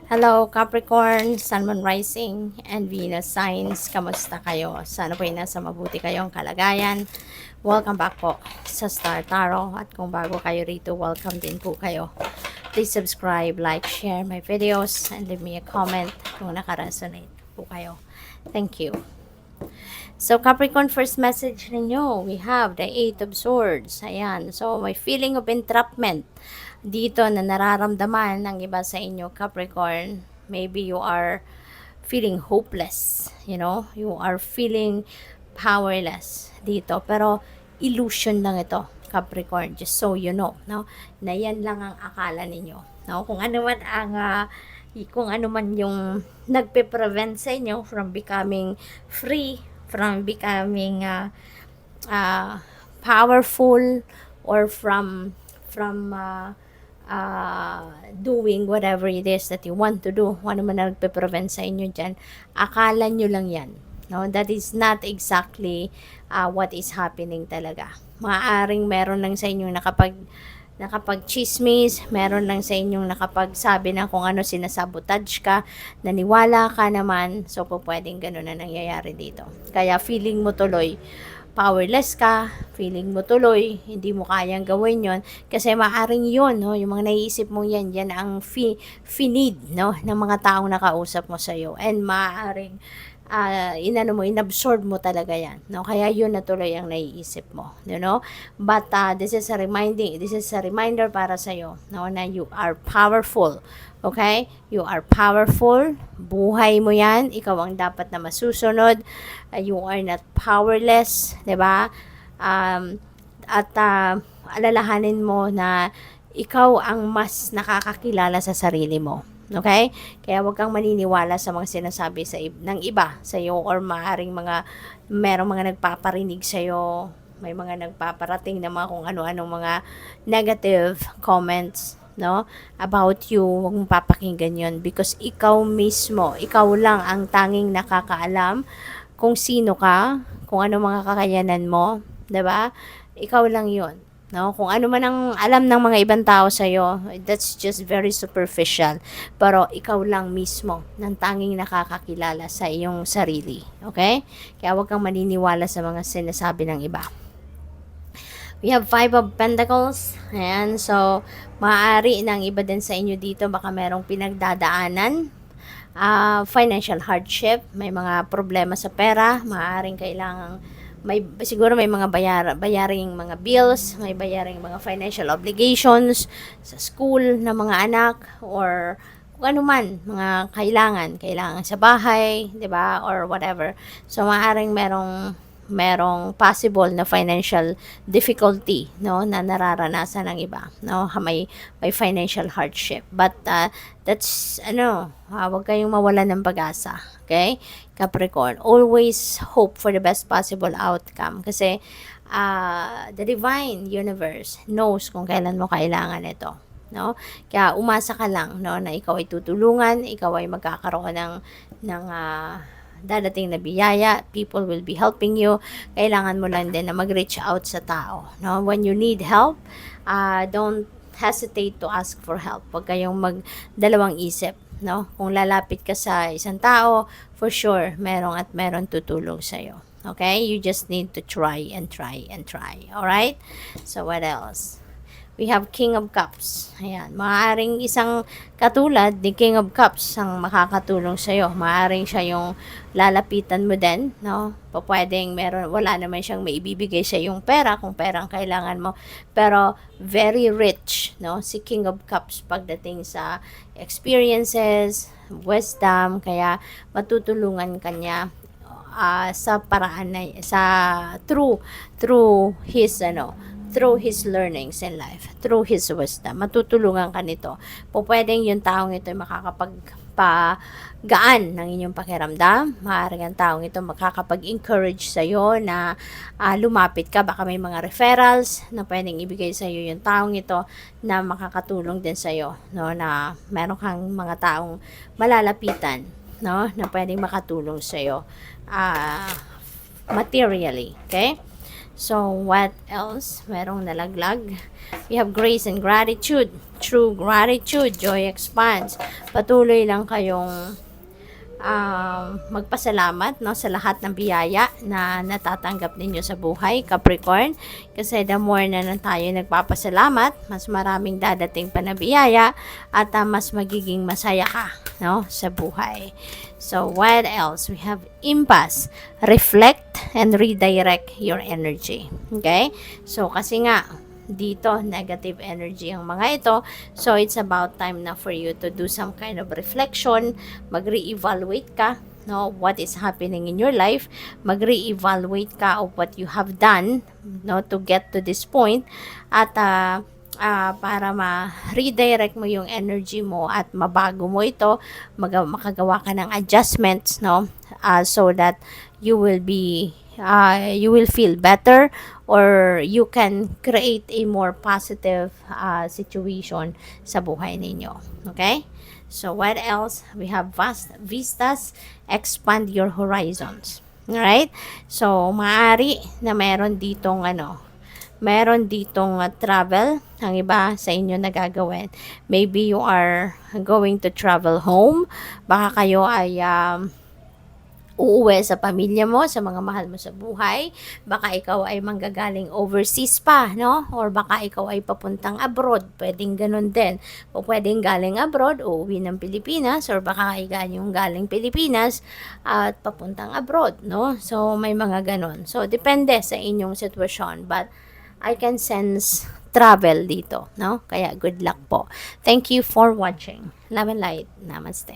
Hello Capricorn, Sun, Moon, Rising, and Venus signs. Kamusta kayo? Sana po ay nasa mabuti kayong kalagayan. Welcome back po sa Star Tarot. At kung bago kayo rito, welcome din po kayo. Please subscribe, like, share my videos, and leave me a comment kung nakaresonate po kayo. Thank you. So Capricorn, first message ninyo, we have the Eight of Swords. Ayan. So may feeling of entrapment dito na nararamdaman ng iba sa inyo, Capricorn. Maybe you are feeling hopeless, you are feeling powerless dito. Pero illusion lang ito, Capricorn, just so you know, no? Na yan lang ang akala ninyo, no? Kung ano man yung nagpe-prevent sa inyo from becoming free, from becoming powerful, or from doing whatever it is that you want to do. Ano man na nagpe-prevent sa inyo dyan, akala nyo lang yan. No? That is not exactly what is happening talaga. Maaaring meron lang sa inyong nakapag-chismis, meron lang sa inyong nakapagsabi na kung ano, sinasabotage ka, naniwala ka naman, so po pwedeng ganun na nangyayari dito. Kaya feeling mo tuloy powerless ka, feeling mo tuloy hindi mo kayang gawin yon, kasi maaring yon, no, yung mga naiisip mo yan ang finid, no, ng mga taong nakausap mo sa iyo, and maaring inabsorb mo talaga yan, no, kaya yun na tuloy ang naiisip mo, but this is a reminder para sa iyo, no, na you are powerful. Okay? You are powerful. Buhay mo yan. Ikaw ang dapat na masusunod. You are not powerless. Diba? Alalahanin mo na ikaw ang mas nakakakilala sa sarili mo. Okay? Kaya huwag kang maniniwala sa mga sinasabi ng iba sa iyo, or merong mga nagpaparinig sa iyo, may mga nagpaparating na mga kung ano-anong mga negative comments, no, about you. Huwag mong papakinggan yun, because ikaw mismo, ikaw lang ang tanging nakakaalam kung sino ka, kung ano mga kakayanan mo, 'di ba? Ikaw lang yun, no? Kung ano man ang alam ng mga ibang tao sa iyo, that's just very superficial, pero ikaw lang mismo ng tanging nakakakilala sa iyong sarili. Okay? Kaya huwag kang maniniwala sa mga sinasabi ng iba. We have Five of Pentacles. Ayan. So, maaari ng iba din sa inyo dito, baka merong pinagdadaanan. Financial hardship. May mga problema sa pera. Maaaring siguro may mga bayaring mga bills, may bayaring mga financial obligations sa school ng mga anak, or kung ano man, mga kailangan sa bahay, 'di ba? Or whatever. So, maaaring merong possible na financial difficulty, no, na nararanasan ng iba, no, may financial hardship, but that's wag kayong mawalan ng pag-asa. Okay, Capricorn, always hope for the best possible outcome, kasi the divine universe knows kung kailan mo kailangan ito, no. Kaya umasa ka lang, no, na ikaw ay tutulungan, ikaw ay magkakaroon ng dadating na biyaya, people will be helping you. Kailangan mo lang din na mag-reach out sa tao, no? When you need help, don't hesitate to ask for help. Huwag kayong magdalawang isip, no? Kung lalapit ka sa isang tao, for sure, meron tutulong sa'yo. Okay? You just need to try and try and try. Alright? So, what else? We have King of Cups. Ayan. Maaaring isang katulad ni King of Cups ang makakatulong sa'yo. Maaaring siya yung lalapitan mo din, no? Pwedeng wala naman siyang maibibigay sa yung pera, kung perang kailangan mo. Pero very rich, no? Si King of Cups pagdating sa experiences, wisdom, kaya matutulungan kanya sa paraan na through his learnings in life, through his wisdom. Matutulungan ka nito. Pwedeng yung taong ito ay makakapagpagaan ng inyong pakiramdam. Maaaring ang taong ito makakapag-encourage sa'yo na lumapit ka. Baka may mga referrals na pwedeng ibigay sa'yo yung taong ito na makakatulong din sa'yo, no? Na meron kang mga taong malalapitan, no, na pwedeng makatulong sa'yo materially. Okay? So, what else? Merong nalaglag. We have grace and gratitude. True gratitude, joy expands. Patuloy lang kayong magpasalamat, no, sa lahat ng biyaya na natatanggap ninyo sa buhay, Capricorn, kasi the more na tayo nagpapasalamat, mas maraming dadating pa na biyaya at mas magiging masaya ka, no, sa buhay. So what else? We have impasse, reflect and redirect your energy. Okay, so kasi nga dito negative energy ang mga ito, so it's about time na for you to do some kind of reflection, mag-re-evaluate ka, no, what is happening in your life, mag-re-evaluate ka of what you have done, no, to get to this point, at para ma-redirect mo yung energy mo at mabago mo ito, makagawa ka ng adjustments, no, so that you will feel better, or you can create a more positive situation sa buhay ninyo. Okay? So what else? We have vast vistas, expand your horizons. Alright? So maaari na meron ditong travel ang iba sa inyo na gagawin. Maybe you are going to travel home. Baka kayo ay uuwi sa pamilya mo, sa mga mahal mo sa buhay. Baka ikaw ay manggagaling overseas pa, no? Or baka ikaw ay papuntang abroad. Pwedeng ganun din. O pwedeng galing abroad, uuwi ng Pilipinas, or baka ay galing Pilipinas at papuntang abroad, no? So, may mga ganun. So, depende sa inyong sitwasyon. But, I can sense travel dito, no? Kaya, good luck po. Thank you for watching. Love and light. Namaste.